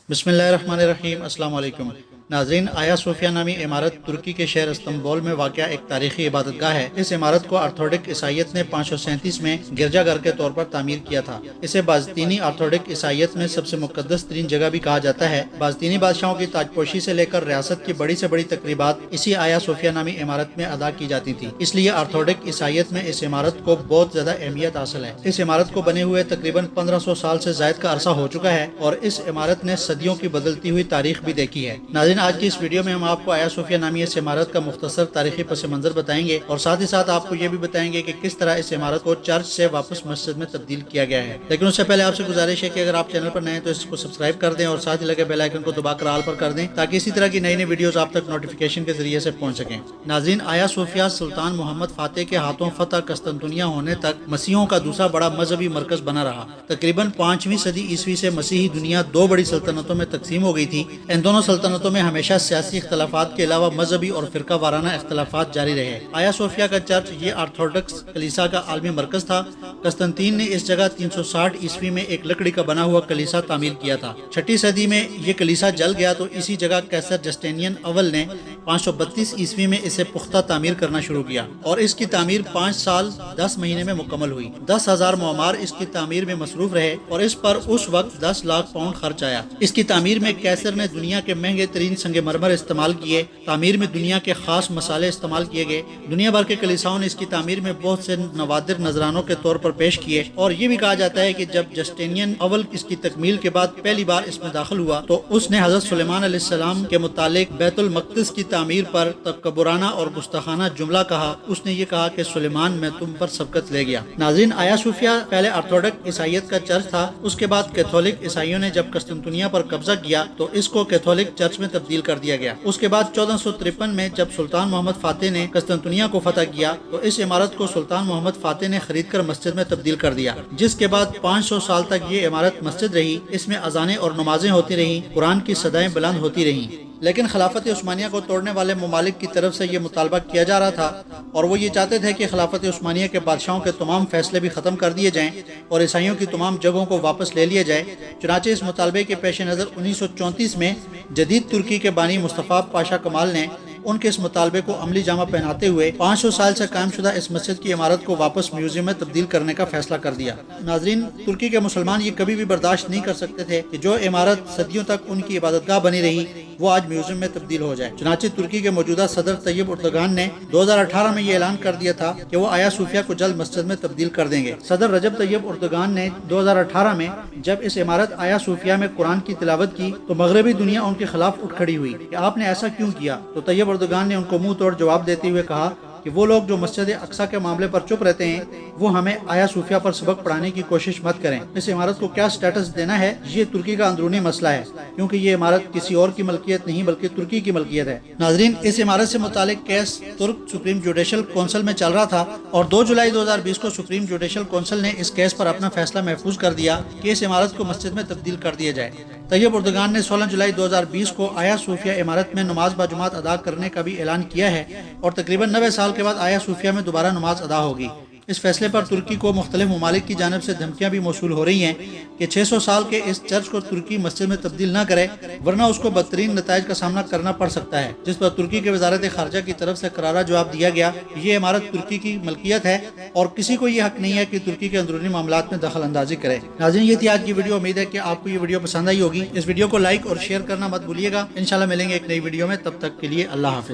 بسم اللہ الرحمن الرحیم۔ السلام علیکم ناظرین، آیا صوفیہ نامی عمارت ترکی کے شہر استنبول میں واقع ایک تاریخی عبادت گاہ ہے۔ اس عمارت کو آرتھوڈک عیسائیت نے 537 میں گرجا گھر کے طور پر تعمیر کیا تھا۔ اسے بازنطینی آرتھوڈک عیسائیت میں سب سے مقدس ترین جگہ بھی کہا جاتا ہے۔ بازنطینی بادشاہوں کی تاج پوشی سے لے کر ریاست کی بڑی سے بڑی تقریبات اسی آیا صوفیہ نامی عمارت میں ادا کی جاتی تھی، اس لیے آرتھوڈک عیسائیت میں اس عمارت کو بہت زیادہ اہمیت حاصل ہے۔ اس عمارت کو بنے ہوئے تقریباً 1500 سال سے زائد کا عرصہ ہو چکا ہے اور اس عمارت نے صدیوں کی بدلتی ہوئی تاریخ بھی دیکھی ہے۔ ناظرین، آج کی اس ویڈیو میں ہم آپ کو آیا صوفیہ نامی اس عمارت کا مختصر تاریخی پس منظر بتائیں گے اور ساتھ ہی ساتھ آپ کو یہ بھی بتائیں گے کہ کس طرح اس عمارت کو چرچ سے واپس مسجد میں تبدیل کیا گیا ہے۔ لیکن اس سے پہلے آپ سے گزارش ہے کہ اگر آپ چینل پر نئے ہیں تو اس کو سبسکرائب کر دیں اور ساتھ ہی لگے بیل آئیکن کو دبا کر آل پر کر دیں تاکہ اسی طرح کی نئی نئی ویڈیوز آپ تک نوٹیفیکیشن کے ذریعے سے پہنچ سکیں۔ ناظرین، آیا صوفیہ سلطان محمد فاتح کے ہاتھوں فتح قسطنطنیہ ہونے تک مسیحیوں کا دوسرا بڑا مذہبی مرکز بنا رہا۔ تقریباً 5ویں صدی عیسوی سے مسیحی دنیا دو بڑی سلطنتوں میں تقسیم ہو گئی تھی۔ ان دونوں سلطنتوں میں ہمیشہ سیاسی اختلافات کے علاوہ مذہبی اور فرقہ وارانہ اختلافات جاری رہے۔ آیا صوفیہ کا چرچ یہ آرتھوڈکس کلیسا کا عالمی مرکز تھا۔ قسطنطین نے اس جگہ 360 عیسوی میں ایک لکڑی کا بنا ہوا کلیسا تعمیر کیا تھا۔ 6 صدی میں یہ کلیسا جل گیا تو اسی جگہ قیصر جسٹینین اول نے 532 عیسوی میں اسے پختہ تعمیر کرنا شروع کیا اور اس کی تعمیر 5 سال 10 مہینے میں مکمل ہوئی۔ 10,000 معمار اس کی تعمیر میں مصروف رہے اور اس پر اس وقت 10 لاکھ پاؤنڈ خرچ آیا۔ اس کی تعمیر میں قیصر نے دنیا کے مہنگے ترین سنگ مرمر استعمال کیے۔ تعمیر میں دنیا کے خاص مسالے استعمال کیے گئے۔ دنیا بھر کے کلیساؤں نے اس کی تعمیر میں بہت سے نوادر نذرانوں کے طور پر پیش کیے اور یہ بھی کہا جاتا ہے کہ جب جسٹینین اول اس کی تکمیل کے بعد پہلی بار اس میں داخل ہوا تو اس نے حضرت سلیمان علیہ السلام کے متعلق بیت المقدس کی تعمیر پر تکبرانہ اور گستاخانہ جملہ کہا۔ اس نے یہ کہا کہ سلیمان میں تم پر سبقت لے گیا۔ ناظرین، آیا صوفیہ پہلے آرتھوڈک عیسائیت کا چرچ تھا۔ اس کے بعد کیتھولک عیسائیوں نے جب قسطنطنیہ پر قبضہ کیا تو اس کو کیتھولک چرچ میں تبدیل کر دیا گیا۔ اس کے بعد 1453 میں جب سلطان محمد فاتح نے قسطنطنیہ کو فتح کیا تو اس عمارت کو سلطان محمد فاتح نے خرید کر مسجد میں تبدیل کر دیا، جس کے بعد 500 سال تک یہ عمارت مسجد رہی۔ اس میں اذانیں اور نمازیں ہوتی رہیں، قرآن کی صدائیں بلند ہوتی رہیں۔ لیکن خلافت عثمانیہ کو توڑنے والے ممالک کی طرف سے یہ مطالبہ کیا جا رہا تھا اور وہ یہ چاہتے تھے کہ خلافت عثمانیہ کے بادشاہوں کے تمام فیصلے بھی ختم کر دیے جائیں اور عیسائیوں کی تمام جگہوں کو واپس لے لیا جائے۔ چنانچہ اس مطالبے کے پیش نظر 1934 میں جدید ترکی کے بانی مصطفیٰ پاشا کمال نے ان کے اس مطالبے کو عملی جامہ پہناتے ہوئے 500 سال سے قائم شدہ اس مسجد کی عمارت کو واپس میوزیم میں تبدیل کرنے کا فیصلہ کر دیا۔ ناظرین، ترکی کے مسلمان یہ کبھی بھی برداشت نہیں کر سکتے تھے کہ جو عمارت صدیوں تک ان کی عبادت گاہ بنی رہی وہ آج میوزیم میں تبدیل ہو جائے۔ چنانچہ ترکی کے موجودہ صدر طیب اردگان نے 2018 میں یہ اعلان کر دیا تھا کہ وہ آیا صوفیہ کو جلد مسجد میں تبدیل کر دیں گے۔ صدر رجب طیب اردگان نے 2018 میں جب اس عمارت آیا صوفیہ میں قرآن کی تلاوت کی تو مغربی دنیا ان کے خلاف اٹھ کھڑی ہوئی کہ آپ نے ایسا کیوں کیا؟ تو طیب اردگان نے ان کو منہ توڑ جواب دیتے ہوئے کہا کہ وہ لوگ جو مسجد اقصیٰ کے معاملے پر چپ رہتے ہیں وہ ہمیں آیا صوفیہ پر سبق پڑھانے کی کوشش مت کریں۔ اس عمارت کو کیا سٹیٹس دینا ہے یہ ترکی کا اندرونی مسئلہ ہے، کیونکہ یہ عمارت کسی اور کی ملکیت نہیں بلکہ ترکی کی ملکیت ہے۔ ناظرین، اس عمارت سے متعلق کیس ترک سپریم جوڈیشل کونسل میں چل رہا تھا اور 2 جولائی 2020 کو سپریم جوڈیشل کونسل نے اس کیس پر اپنا فیصلہ محفوظ کر دیا کہ اس عمارت کو مسجد میں تبدیل کر دیا جائے۔ طیب اردگان نے 16 جولائی 2020 کو آیا صوفیہ عمارت میں نماز باجماعت ادا کرنے کا بھی اعلان کیا ہے اور تقریباً 90 سال کے بعد آیا صوفیہ میں دوبارہ نماز ادا ہوگی۔ اس فیصلے پر ترکی کو مختلف ممالک کی جانب سے دھمکیاں بھی موصول ہو رہی ہیں کہ 600 سال کے اس چرچ کو ترکی مسجد میں تبدیل نہ کرے ورنہ اس کو بدترین نتائج کا سامنا کرنا پڑ سکتا ہے، جس پر ترکی کے وزارت خارجہ کی طرف سے کرارا جواب دیا گیا۔ یہ عمارت ترکی کی ملکیت ہے اور کسی کو یہ حق نہیں ہے کہ ترکی کے اندرونی معاملات میں دخل اندازی کرے۔ ناظرین، یہ تھی آج کی ویڈیو۔ امید ہے کہ آپ کو یہ ویڈیو پسند آئی ہوگی۔ اس ویڈیو کو لائک اور شیئر کرنا مت بھولیے گا۔ انشاءاللہ ملیں گے ایک نئی ویڈیو میں، تب تک کے لیے اللہ حافظ۔